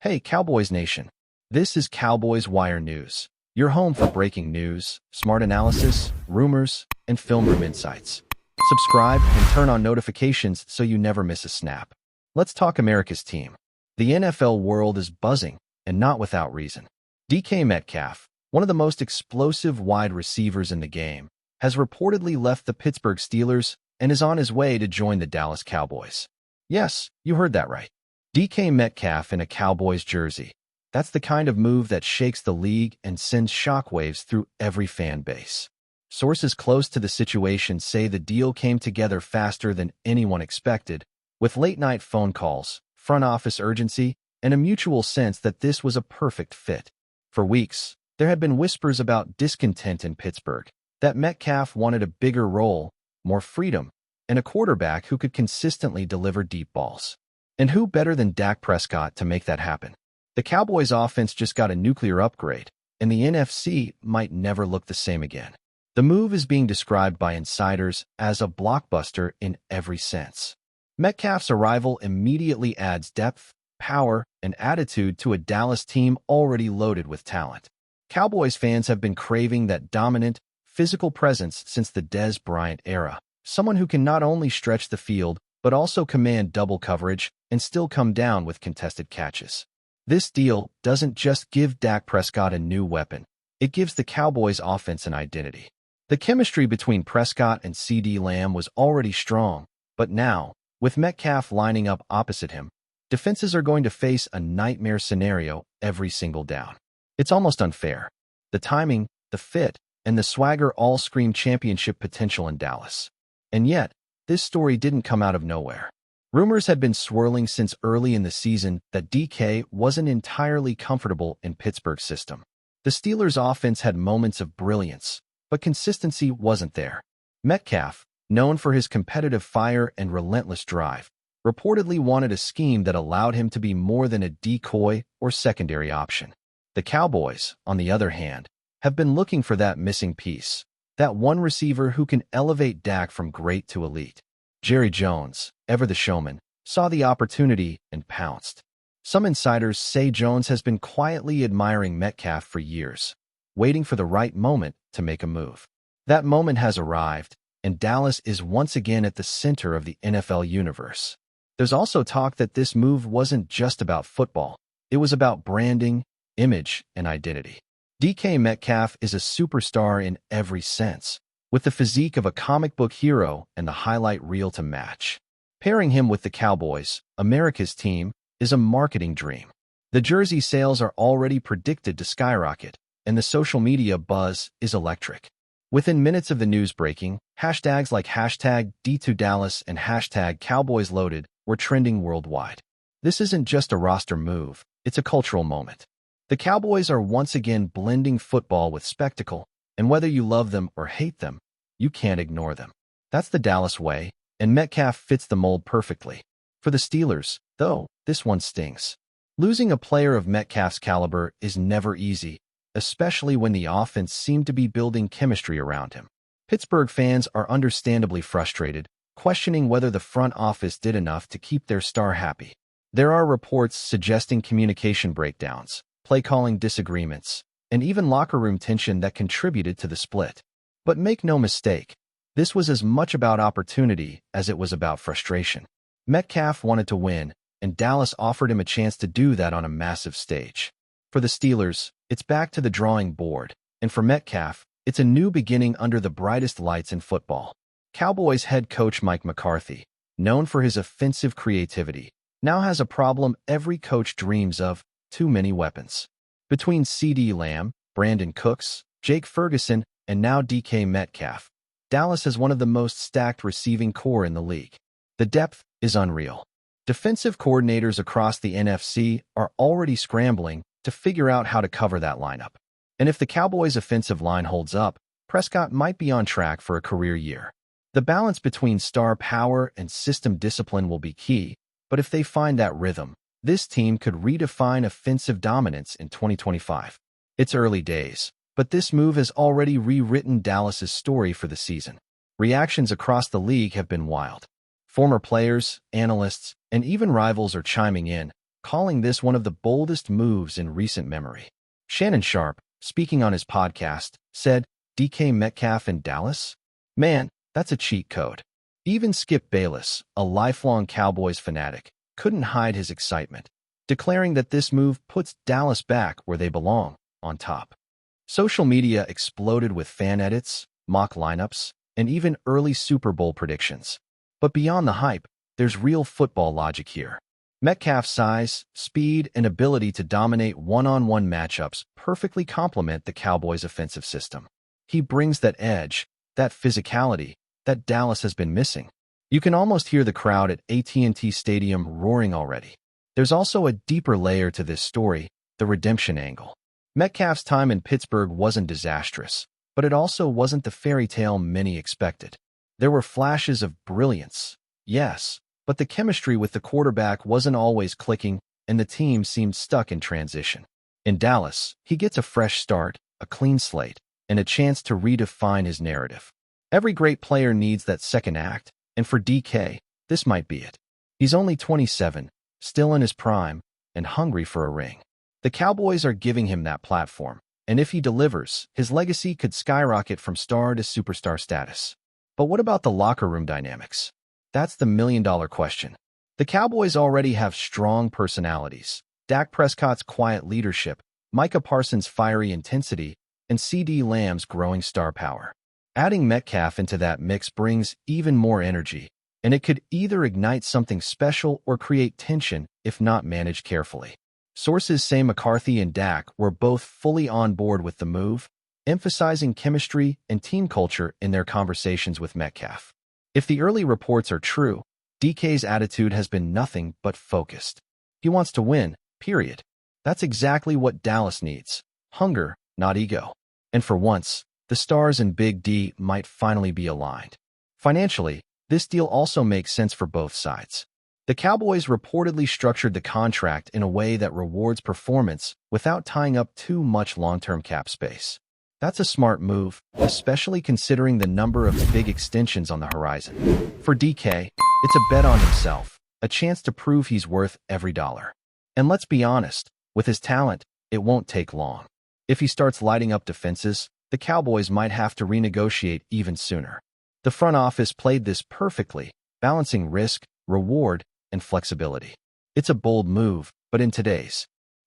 Hey, Cowboys Nation. This is Cowboys Wire News, your home for breaking news, smart analysis, rumors, and film room insights. Subscribe and turn on notifications so you never miss a snap. Let's talk America's team. The NFL world is buzzing, and not without reason. DK Metcalf, one of the most explosive wide receivers in the game, has reportedly left the Pittsburgh Steelers and is on his way to join the Dallas Cowboys. Yes, you heard that right. DK Metcalf in a Cowboys jersey. That's the kind of move that shakes the league and sends shockwaves through every fan base. Sources close to the situation say the deal came together faster than anyone expected, with late-night phone calls, front office urgency, and a mutual sense that this was a perfect fit. For weeks, there had been whispers about discontent in Pittsburgh, that Metcalf wanted a bigger role, more freedom, and a quarterback who could consistently deliver deep balls. And who better than Dak Prescott to make that happen? The Cowboys' offense just got a nuclear upgrade, and the NFC might never look the same again. The move is being described by insiders as a blockbuster in every sense. Metcalf's arrival immediately adds depth, power, and attitude to a Dallas team already loaded with talent. Cowboys fans have been craving that dominant, physical presence since the Dez Bryant era, someone who can not only stretch the field, but also command double coverage and still come down with contested catches. This deal doesn't just give Dak Prescott a new weapon, it gives the Cowboys' offense an identity. The chemistry between Prescott and CeeDee Lamb was already strong, but now, with Metcalf lining up opposite him, defenses are going to face a nightmare scenario every single down. It's almost unfair. The timing, the fit, and the swagger all scream championship potential in Dallas. And yet, this story didn't come out of nowhere. Rumors had been swirling since early in the season that DK wasn't entirely comfortable in Pittsburgh's system. The Steelers' offense had moments of brilliance, but consistency wasn't there. Metcalf, known for his competitive fire and relentless drive, reportedly wanted a scheme that allowed him to be more than a decoy or secondary option. The Cowboys, on the other hand, have been looking for that missing piece, that one receiver who can elevate Dak from great to elite. Jerry Jones, ever the showman, saw the opportunity and pounced. Some insiders say Jones has been quietly admiring Metcalf for years, waiting for the right moment to make a move. That moment has arrived, and Dallas is once again at the center of the NFL universe. There's also talk that this move wasn't just about football. It was about branding, image, and identity. DK Metcalf is a superstar in every sense, with the physique of a comic book hero and the highlight reel to match. Pairing him with the Cowboys, America's team, is a marketing dream. The jersey sales are already predicted to skyrocket, and the social media buzz is electric. Within minutes of the news breaking, hashtags like hashtag D2Dallas and hashtag CowboysLoaded were trending worldwide. This isn't just a roster move, it's a cultural moment. The Cowboys are once again blending football with spectacle, and whether you love them or hate them, you can't ignore them. That's the Dallas way, and Metcalf fits the mold perfectly. For the Steelers, though, this one stings. Losing a player of Metcalf's caliber is never easy, especially when the offense seemed to be building chemistry around him. Pittsburgh fans are understandably frustrated, questioning whether the front office did enough to keep their star happy. There are reports suggesting communication breakdowns, play-calling disagreements, and even locker room tension that contributed to the split. But make no mistake, this was as much about opportunity as it was about frustration. Metcalf wanted to win, and Dallas offered him a chance to do that on a massive stage. For the Steelers, it's back to the drawing board, and for Metcalf, it's a new beginning under the brightest lights in football. Cowboys head coach Mike McCarthy, known for his offensive creativity, now has a problem every coach dreams of: too many weapons. Between CeeDee Lamb, Brandon Cooks, Jake Ferguson, and now DK Metcalf, Dallas has one of the most stacked receiving core in the league. The depth is unreal. Defensive coordinators across the NFC are already scrambling to figure out how to cover that lineup. And if the Cowboys' offensive line holds up, Prescott might be on track for a career year. The balance between star power and system discipline will be key, but if they find that rhythm, this team could redefine offensive dominance in 2025. It's early days, but this move has already rewritten Dallas's story for the season. Reactions across the league have been wild. Former players, analysts, and even rivals are chiming in, calling this one of the boldest moves in recent memory. Shannon Sharpe, speaking on his podcast, said, DK Metcalf in Dallas? Man, that's a cheat code. Even Skip Bayless, a lifelong Cowboys fanatic, couldn't hide his excitement, declaring that this move puts Dallas back where they belong, on top. Social media exploded with fan edits, mock lineups, and even early Super Bowl predictions. But beyond the hype, there's real football logic here. Metcalf's size, speed, and ability to dominate one-on-one matchups perfectly complement the Cowboys' offensive system. He brings that edge, that physicality, that Dallas has been missing. You can almost hear the crowd at AT&T Stadium roaring already. There's also a deeper layer to this story, the redemption angle. Metcalf's time in Pittsburgh wasn't disastrous, but it also wasn't the fairy tale many expected. There were flashes of brilliance, yes, but the chemistry with the quarterback wasn't always clicking, and the team seemed stuck in transition. In Dallas, he gets a fresh start, a clean slate, and a chance to redefine his narrative. Every great player needs that second act, and for DK, this might be it. He's only 27, still in his prime, and hungry for a ring. The Cowboys are giving him that platform, and if he delivers, his legacy could skyrocket from star to superstar status. But what about the locker room dynamics? That's the million-dollar question. The Cowboys already have strong personalities. Dak Prescott's quiet leadership, Micah Parsons' fiery intensity, and CeeDee Lamb's growing star power. Adding Metcalf into that mix brings even more energy, and it could either ignite something special or create tension if not managed carefully. Sources say McCarthy and Dak were both fully on board with the move, emphasizing chemistry and team culture in their conversations with Metcalf. If the early reports are true, DK's attitude has been nothing but focused. He wants to win, period. That's exactly what Dallas needs. Hunger, not ego. And for once, the stars and Big D might finally be aligned. Financially, this deal also makes sense for both sides. The Cowboys reportedly structured the contract in a way that rewards performance without tying up too much long-term cap space. That's a smart move, especially considering the number of big extensions on the horizon. For DK, it's a bet on himself, a chance to prove he's worth every dollar. And let's be honest, with his talent, it won't take long. If he starts lighting up defenses, the Cowboys might have to renegotiate even sooner. The front office played this perfectly, balancing risk, reward, and flexibility. It's a bold move, but in today's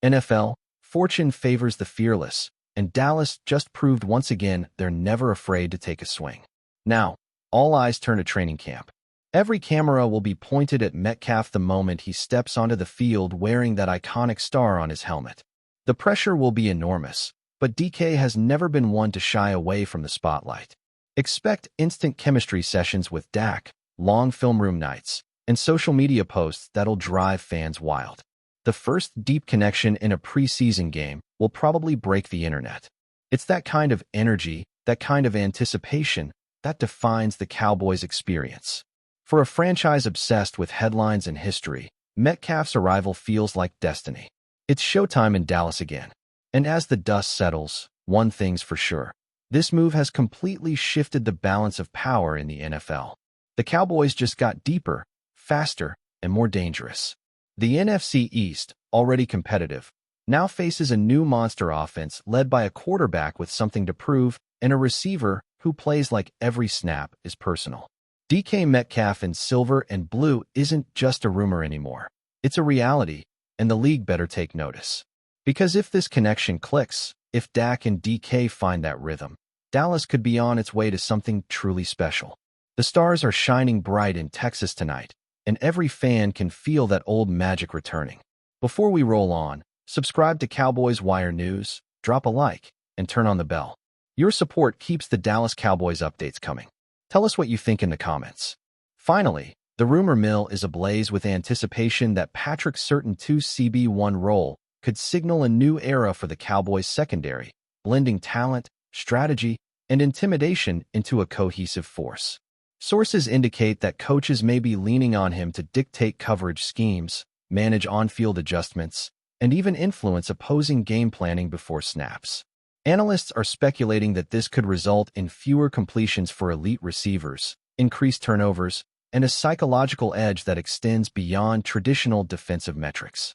NFL, fortune favors the fearless, and Dallas just proved once again they're never afraid to take a swing. Now, all eyes turn to training camp. Every camera will be pointed at Metcalf the moment he steps onto the field wearing that iconic star on his helmet. The pressure will be enormous, but DK has never been one to shy away from the spotlight. Expect instant chemistry sessions with Dak, long film room nights, and social media posts that'll drive fans wild. The first deep connection in a preseason game will probably break the internet. It's that kind of energy, that kind of anticipation, that defines the Cowboys' experience. For a franchise obsessed with headlines and history, Metcalf's arrival feels like destiny. It's showtime in Dallas again. And as the dust settles, one thing's for sure. This move has completely shifted the balance of power in the NFL. The Cowboys just got deeper, faster, and more dangerous. The NFC East, already competitive, now faces a new monster offense led by a quarterback with something to prove and a receiver who plays like every snap is personal. DK Metcalf in silver and blue isn't just a rumor anymore. It's a reality, and the league better take notice. Because if this connection clicks, if Dak and DK find that rhythm, Dallas could be on its way to something truly special. The stars are shining bright in Texas tonight, and every fan can feel that old magic returning. Before we roll on, subscribe to Cowboys Wire News, drop a like, and turn on the bell. Your support keeps the Dallas Cowboys updates coming. Tell us what you think in the comments. Finally, the rumor mill is ablaze with anticipation that Patrick Surtain's CB1 role could signal a new era for the Cowboys secondary, blending talent, strategy, and intimidation into a cohesive force. Sources indicate that coaches may be leaning on him to dictate coverage schemes, manage on-field adjustments, and even influence opposing game planning before snaps. Analysts are speculating that this could result in fewer completions for elite receivers, increased turnovers, and a psychological edge that extends beyond traditional defensive metrics.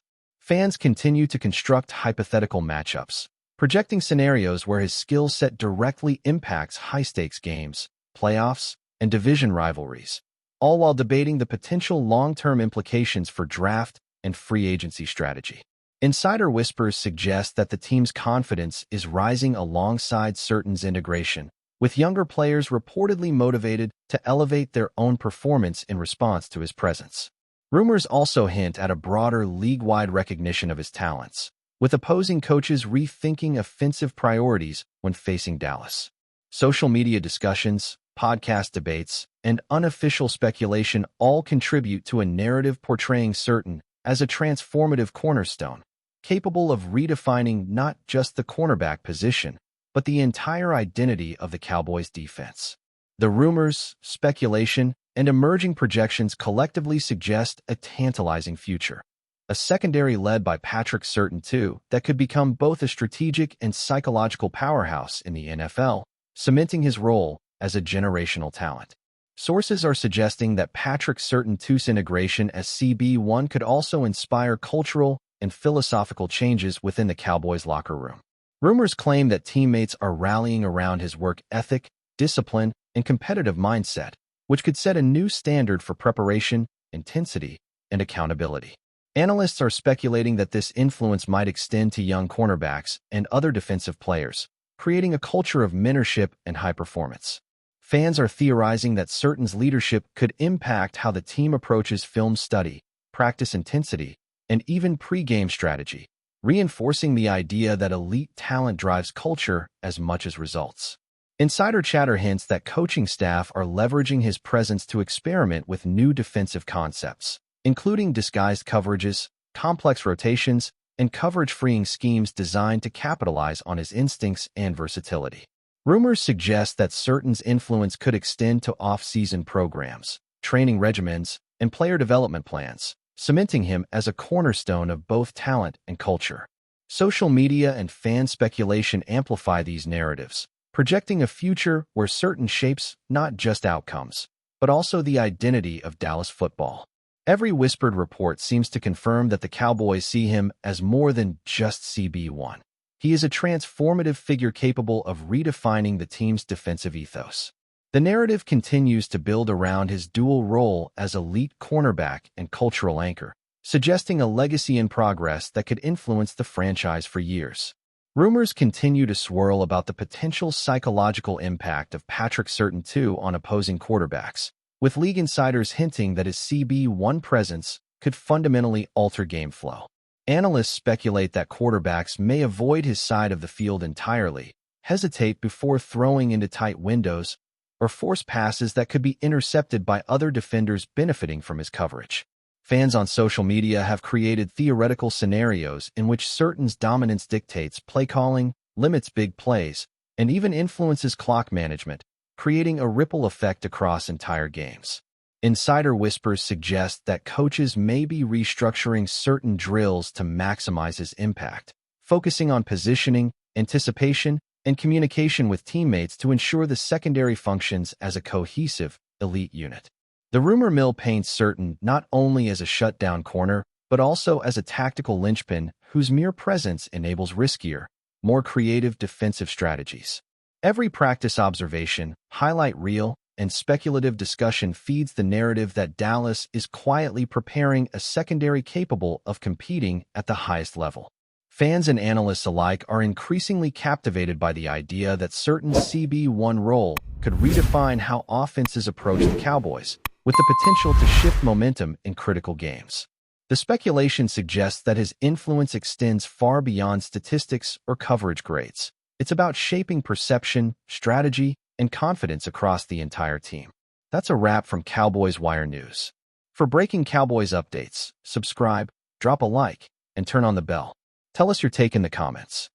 Fans continue to construct hypothetical matchups, projecting scenarios where his skill set directly impacts high-stakes games, playoffs, and division rivalries, all while debating the potential long-term implications for draft and free agency strategy. Insider whispers suggest that the team's confidence is rising alongside Surtain's integration, with younger players reportedly motivated to elevate their own performance in response to his presence. Rumors also hint at a broader league-wide recognition of his talents, with opposing coaches rethinking offensive priorities when facing Dallas. Social media discussions, podcast debates, and unofficial speculation all contribute to a narrative portraying Surtain as a transformative cornerstone, capable of redefining not just the cornerback position, but the entire identity of the Cowboys' defense. The rumors, speculation, and emerging projections collectively suggest a tantalizing future. A secondary led by Patrick Surtain, too, that could become both a strategic and psychological powerhouse in the NFL, cementing his role as a generational talent. Sources are suggesting that Patrick Surtain-2's integration as CB1 could also inspire cultural and philosophical changes within the Cowboys' locker room. Rumors claim that teammates are rallying around his work ethic, discipline, and competitive mindset, which could set a new standard for preparation, intensity, and accountability. Analysts are speculating that this influence might extend to young cornerbacks and other defensive players, creating a culture of mentorship and high performance. Fans are theorizing that Surtain's leadership could impact how the team approaches film study, practice intensity, and even pre-game strategy, reinforcing the idea that elite talent drives culture as much as results. Insider chatter hints that coaching staff are leveraging his presence to experiment with new defensive concepts, including disguised coverages, complex rotations, and coverage-freeing schemes designed to capitalize on his instincts and versatility. Rumors suggest that Surtain's influence could extend to off-season programs, training regimens, and player development plans, cementing him as a cornerstone of both talent and culture. Social media and fan speculation amplify these narratives, projecting a future where Surtain shapes not just outcomes, but also the identity of Dallas football. Every whispered report seems to confirm that the Cowboys see him as more than just CB1. He is a transformative figure capable of redefining the team's defensive ethos. The narrative continues to build around his dual role as elite cornerback and cultural anchor, suggesting a legacy in progress that could influence the franchise for years. Rumors continue to swirl about the potential psychological impact of Patrick Surtain-2 on opposing quarterbacks, with league insiders hinting that his CB1 presence could fundamentally alter game flow. Analysts speculate that quarterbacks may avoid his side of the field entirely, hesitate before throwing into tight windows, or force passes that could be intercepted by other defenders benefiting from his coverage. Fans on social media have created theoretical scenarios in which Surtain's dominance dictates play calling, limits big plays, and even influences clock management, creating a ripple effect across entire games. Insider whispers suggest that coaches may be restructuring certain drills to maximize his impact, focusing on positioning, anticipation, and communication with teammates to ensure the secondary functions as a cohesive, elite unit. The rumor mill paints Surtain not only as a shutdown corner, but also as a tactical linchpin whose mere presence enables riskier, more creative defensive strategies. Every practice observation, highlight reel, and speculative discussion feeds the narrative that Dallas is quietly preparing a secondary capable of competing at the highest level. Fans and analysts alike are increasingly captivated by the idea that Surtain's CB1 role could redefine how offenses approach the Cowboys, with the potential to shift momentum in critical games. The speculation suggests that his influence extends far beyond statistics or coverage grades. It's about shaping perception, strategy, and confidence across the entire team. That's a wrap from Cowboys Wire News. For breaking Cowboys updates, subscribe, drop a like, and turn on the bell. Tell us your take in the comments.